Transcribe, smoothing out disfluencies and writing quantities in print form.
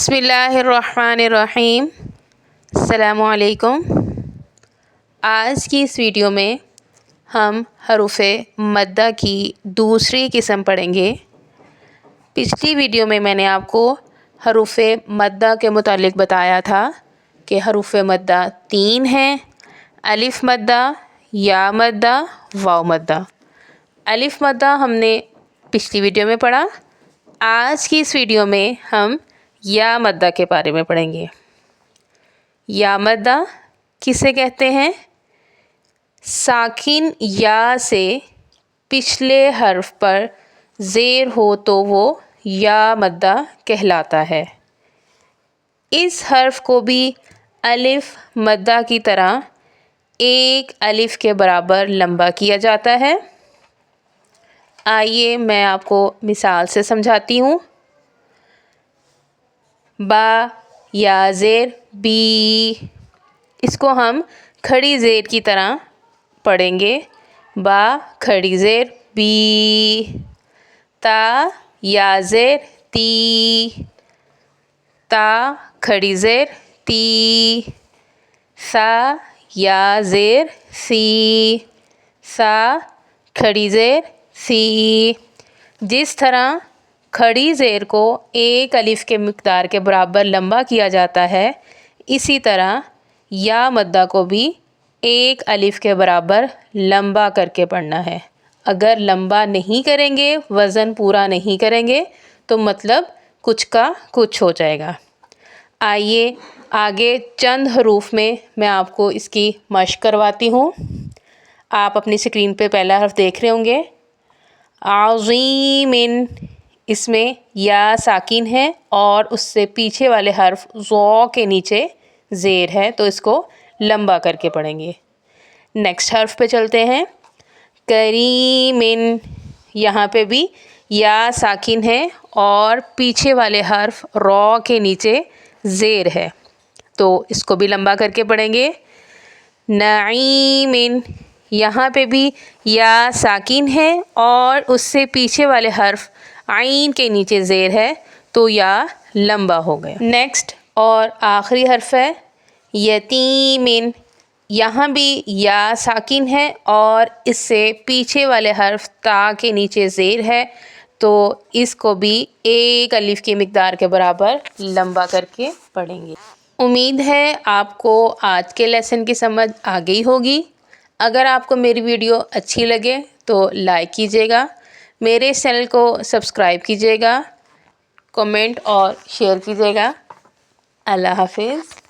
بسم اللہ الرحمن الرحیم۔ السلام علیکم۔ آج کی اس ویڈیو میں ہم حروف مدہ کی دوسری قسم پڑھیں گے۔ پچھلی ویڈیو میں نے آپ کو حروف مدہ کے متعلق بتایا تھا کہ حروف مدہ 3 ہیں: الف مدہ، یا مدہ، واو مدہ۔ الف مدہ ہم نے پچھلی ویڈیو میں پڑھا۔ آج کی اس ویڈیو میں ہم یا مدہ کے بارے میں پڑھیں گے۔ یا مدہ کسے کہتے ہیں؟ ساکن یا سے پچھلے حرف پر زیر ہو تو وہ یا مدہ کہلاتا ہے۔ اس حرف کو بھی الف مدہ کی طرح ایک الف کے برابر لمبا کیا جاتا ہے۔ آئیے میں آپ کو مثال سے سمجھاتی ہوں۔ با یا زیر بی، اس کو ہم کھڑی زیر کی طرح پڑھیں گے۔ با کھڑی زیر بی۔ تا یا زیر تی، تا کھڑی زیر تی۔ سا یا زیر سی، سا کھڑی زیر سی۔ جس طرح کھڑی زیر کو ایک الف کے مقدار کے برابر لمبا کیا جاتا ہے، اسی طرح یا مدہ کو بھی ایک الف کے برابر لمبا کر کے پڑھنا ہے۔ اگر لمبا نہیں کریں گے، وزن پورا نہیں کریں گے تو مطلب کچھ کا کچھ ہو جائے گا۔ آئیے آگے چند حروف میں آپ کو اس کی مشق کرواتی ہوں۔ آپ اپنی اسکرین پہ پہلا حرف دیکھ رہے ہوں گے، عظیم۔ اس میں یا ساکن ہے اور اس سے پیچھے والے حرف ذو کے نیچے زیر ہے، تو اس کو لمبا کر کے پڑھیں گے۔ نیکسٹ حرف پہ چلتے ہیں، کریم۔ یہاں پہ بھی یا ساکن ہے اور پیچھے والے حرف رو کے نیچے زیر ہے، تو اس کو بھی لمبا کر کے پڑھیں گے۔ نعیم۔ یہاں پہ بھی یا ساکن ہے اور اس سے پیچھے والے حرف عین کے نیچے زیر ہے، تو یا لمبا ہو گیا۔ نیکسٹ اور آخری حرف ہے یتیم۔ یہاں بھی یا ساکن ہے اور اس سے پیچھے والے حرف تا کے نیچے زیر ہے، تو اس کو بھی ایک الف کی مقدار کے برابر لمبا کر کے پڑھیں گے۔ امید ہے آپ کو آج کے لیسن کی سمجھ آ گئی ہوگی۔ اگر آپ کو میری ویڈیو اچھی لگے تو لائک کیجیے گا، میرے اس چینل کو سبسکرائب کیجیے گا، کمنٹ اور شیئر کیجیے گا۔ اللہ حافظ۔